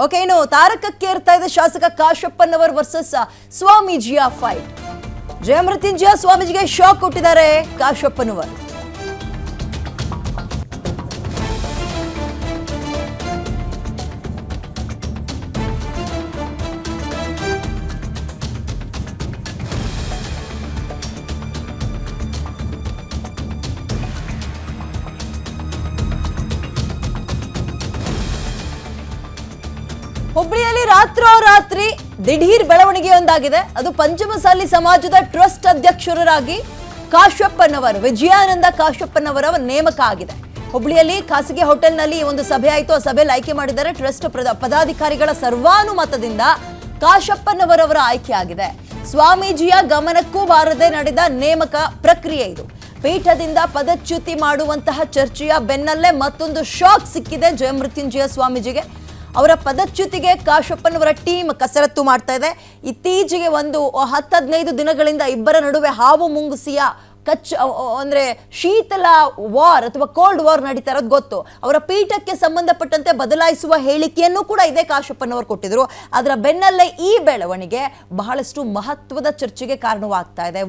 Okay, ಇನ್ನು ತಾರಕಕ್ಕೆ ಏರ್ತಾ ಇದೆ ಶಾಸಕ ಕಾಶಪ್ಪನವರ್ ವರ್ಸಸ್ ಸ್ವಾಮೀಜಿಯ ಫೈಟ್. ಜಯಮೃತ್ಯುಂಜಯ ಸ್ವಾಮೀಜಿಗೆ ಶಾಕ್ ಕೊಟ್ಟಿದ್ದಾರೆ ಕಾಶಪ್ಪನವರ್. ಹುಬ್ಬಳ್ಳಿಯಲ್ಲಿ ರಾತ್ರೋರಾತ್ರಿ ದಿಢೀರ್ ಬೆಳವಣಿಗೆಯೊಂದಾಗಿದೆ. ಅದು ಪಂಚಮಸಾಲಿ ಸಮಾಜದ ಟ್ರಸ್ಟ್ ಅಧ್ಯಕ್ಷರಾಗಿ ಕಾಶಪ್ಪನವರ್, ವಿಜಯಾನಂದ ಕಾಶಪ್ಪನವರ ನೇಮಕ ಆಗಿದೆ. ಹುಬ್ಬಳ್ಳಿಯಲ್ಲಿ ಖಾಸಗಿ ಹೋಟೆಲ್ನಲ್ಲಿ ಒಂದು ಸಭೆ ಆಯಿತು. ಆ ಸಭೆಯಲ್ಲಿ ಆಯ್ಕೆ ಮಾಡಿದ್ದಾರೆ. ಟ್ರಸ್ಟ್ ಪದಾಧಿಕಾರಿಗಳ ಸರ್ವಾನುಮತದಿಂದ ಕಾಶಪ್ಪನವರವರ ಆಯ್ಕೆ ಆಗಿದೆ. ಸ್ವಾಮೀಜಿಯ ಗಮನಕ್ಕೂ ಬಾರದೆ ನಡೆದ ನೇಮಕ ಪ್ರಕ್ರಿಯೆ ಇದು. ಪೀಠದಿಂದ ಪದಚ್ಯುತಿ ಮಾಡುವಂತಹ ಚರ್ಚೆಯ ಬೆನ್ನಲ್ಲೇ ಮತ್ತೊಂದು ಶಾಕ್ ಸಿಕ್ಕಿದೆ ಜಯಮೃತ್ಯುಂಜಯ ಸ್ವಾಮೀಜಿಗೆ. ಅವರ ಪದಚ್ಯುತಿಗೆ ಕಾಶಪ್ಪನವರ ಟೀಮ್ ಕಸರತ್ತು ಮಾಡ್ತಾ ಇದೆ. ಇತ್ತೀಚೆಗೆ ಒಂದು 10-15 ದಿನಗಳಿಂದ ಇಬ್ಬರ ನಡುವೆ ಹಾವು ಮುಂಗುಸಿಯ ಅಂದ್ರೆ ಶೀತಲ ವಾರ್ ಅಥವಾ ಕೋಲ್ಡ್ ವಾರ್ ನಡೀತಾ ಇರೋದು ಗೊತ್ತು. ಅವರ ಪೀಠಕ್ಕೆ ಸಂಬಂಧಪಟ್ಟಂತೆ ಬದಲಾಯಿಸುವ ಹೇಳಿಕೆಯನ್ನು ಕೂಡ ಇದೇ ಕಾಶಪ್ಪನವರು ಕೊಟ್ಟಿದ್ರು. ಅದರ ಬೆನ್ನಲ್ಲೇ ಈ ಬೆಳವಣಿಗೆ ಬಹಳಷ್ಟು ಮಹತ್ವದ ಚರ್ಚೆಗೆ ಕಾರಣವಾಗ್ತಾ ಇದೆ.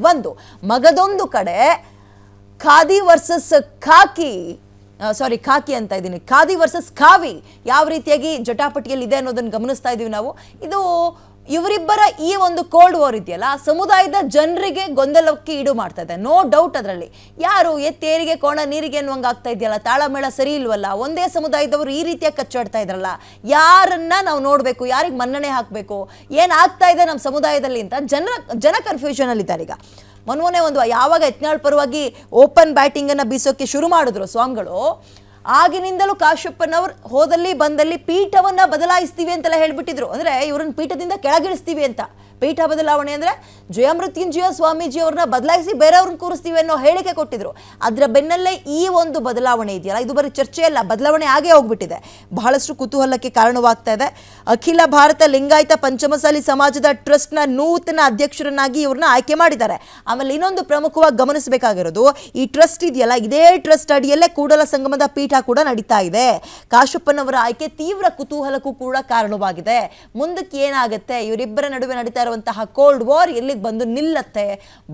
ಮಗದೊಂದು ಕಡೆ ಖಾದಿ ವರ್ಸಸ್ ಖಾದಿ ವರ್ಸಸ್ ಖಾವಿ ಯಾವ ರೀತಿಯಾಗಿ ಜಟಾಪಟಿಯಲ್ಲಿ ಇದೆ ಅನ್ನೋದನ್ನು ಗಮನಿಸ್ತಾ ಇದೀವಿ ನಾವು. ಇದು ಇವರಿಬ್ಬರ ಈ ಒಂದು ಕೋಲ್ಡ್ ವಾರ್ ಇದೆಯಲ್ಲ, ಸಮುದಾಯದ ಜನರಿಗೆ ಗೊಂದಲಕ್ಕೆ ಈಡು ಮಾಡ್ತಾ ಇದೆ. No doubt. ಅದರಲ್ಲಿ ಯಾರು ಎತ್ತೇರಿಗೆ ಕೋಣ ನೀರಿಗೆ ಅನ್ನುವಂಗೆ ಆಗ್ತಾ ಇದೆಯಲ್ಲ, ತಾಳಮೇಳ ಸರಿ ಇಲ್ವಲ್ಲ, ಒಂದೇ ಸಮುದಾಯದವರು ಈ ರೀತಿಯಾಗಿ ಕಚ್ಚಾಡ್ತಾ ಇದ್ರಲ್ಲ, ಯಾರನ್ನ ನಾವು ನೋಡಬೇಕು, ಯಾರಿಗೆ ಮನ್ನಣೆ ಹಾಕಬೇಕು, ಏನಾಗ್ತಾ ಇದೆ ನಮ್ಮ ಸಮುದಾಯದಲ್ಲಿ ಅಂತ ಜನ ಕನ್ಫ್ಯೂಷನ್ ಅಲ್ಲಿ ಇದ್ದಾರೆ. ಈಗ ಮೊನ್ನೆ ಯಾವಾಗ ಯತ್ನಾಳ್ ಪರವಾಗಿ ಓಪನ್ ಬ್ಯಾಟಿಂಗ್ ಅನ್ನ ಬೀಸೋಕೆ ಶುರು ಮಾಡಿದ್ರು ಸ್ವಾಮಿಗಳು, ಆಗಿನಿಂದಲೂ ಕಾಶಪ್ಪನವ್ರು ಹೋದಲ್ಲಿ ಬಂದಲ್ಲಿ ಪೀಠವನ್ನ ಬದಲಾಯಿಸ್ತೀವಿ ಅಂತೆಲ್ಲ ಹೇಳ್ಬಿಟ್ಟಿದ್ರು. ಅಂದ್ರೆ ಇವ್ರನ್ನ ಪೀಠದಿಂದ ಕೆಳಗಿಳಿಸ್ತೀವಿ ಅಂತ. ಪೀಠ ಬದಲಾವಣೆ ಅಂದ್ರೆ ಜಯಮೃತ್ಯುಂಜಯ ಸ್ವಾಮೀಜಿ ಅವ್ರನ್ನ ಬದಲಾಯಿಸಿ ಬೇರೆಯವ್ರನ್ನ ಕೂರಿಸ್ತೀವಿ ಅನ್ನೋ ಹೇಳಿಕೆ ಕೊಟ್ಟಿದ್ರು. ಅದರ ಬೆನ್ನಲ್ಲೇ ಈ ಒಂದು ಬದಲಾವಣೆ ಇದೆಯಲ್ಲ, ಇದು ಬರೀ ಚರ್ಚೆ ಅಲ್ಲ, ಬದಲಾವಣೆ ಆಗೇ ಹೋಗ್ಬಿಟ್ಟಿದೆ. ಬಹಳಷ್ಟು ಕುತೂಹಲಕ್ಕೆ ಕಾರಣವಾಗ್ತಾ ಇದೆ. ಅಖಿಲ ಭಾರತ ಲಿಂಗಾಯತ ಪಂಚಮಸಾಲಿ ಸಮಾಜದ ಟ್ರಸ್ಟ್ನ ನೂತನ ಅಧ್ಯಕ್ಷರನ್ನಾಗಿ ಇವ್ರನ್ನ ಆಯ್ಕೆ ಮಾಡಿದ್ದಾರೆ. ಆಮೇಲೆ ಇನ್ನೊಂದು ಪ್ರಮುಖವಾಗಿ ಗಮನಿಸಬೇಕಾಗಿರೋದು, ಈ ಟ್ರಸ್ಟ್ ಇದೆಯಲ್ಲ, ಇದೇ ಟ್ರಸ್ಟ್ ಅಡಿಯಲ್ಲೇ ಕೂಡಲ ಸಂಗಮದ ಪೀಠ ಕೂಡ ನಡೀತಾ ಇದೆ. ಕಾಶಪ್ಪನವರ ಆಯ್ಕೆ ತೀವ್ರ ಕುತೂಹಲಕ್ಕೂ ಕೂಡ ಕಾರಣವಾಗಿದೆ. ಮುಂದಕ್ಕೆ ಏನಾಗುತ್ತೆ, ಇವರಿಬ್ಬರ ನಡುವೆ ನಡೀತಾ ಇರುವಂತಹ ಕೋಲ್ಡ್ ವಾರ್ ಎಲ್ಲಿಗೆ ಬಂದು ನಿಲ್ಲತ್ತೆ,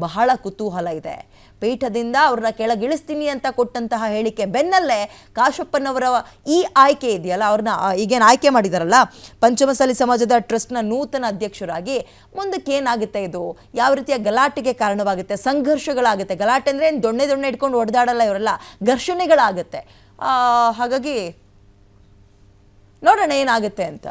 ಬಹಳ ಕುತೂಹಲ ಇದೆ. ಪೀಠದಿಂದ ಅವ್ರನ್ನ ಕೆಳಗಿಳಿಸ್ತೀನಿ ಅಂತ ಕೊಟ್ಟಂತಹ ಹೇಳಿಕೆ ಬೆನ್ನಲ್ಲೇ ಕಾಶಪ್ಪನವರ ಈ ಆಯ್ಕೆ ಇದೆಯಲ್ಲ, ಅವ್ರನ್ನ ಈಗೇನು ಆಯ್ಕೆ ಮಾಡಿದಾರಲ್ಲ ಪಂಚಮಸಾಲಿ ಸಮಾಜದ ಟ್ರಸ್ಟ್ನ ನೂತನ ಅಧ್ಯಕ್ಷರಾಗಿ, ಮುಂದಕ್ಕೆ ಏನಾಗುತ್ತೆ, ಇದು ಯಾವ ರೀತಿಯ ಗಲಾಟೆಗೆ ಕಾರಣವಾಗುತ್ತೆ, ಸಂಘರ್ಷಗಳಾಗುತ್ತೆ. ಗಲಾಟೆ ಅಂದರೆ ಏನು ದೊಣ್ಣೆ ಇಟ್ಕೊಂಡು ಹೊಡೆದಾಡಲ್ಲ ಇವರೆಲ್ಲ, ಘರ್ಷಣೆಗಳಾಗುತ್ತೆ. ಹಾಗಾಗಿ ನೋಡೋಣ ಏನಾಗುತ್ತೆ ಅಂತ.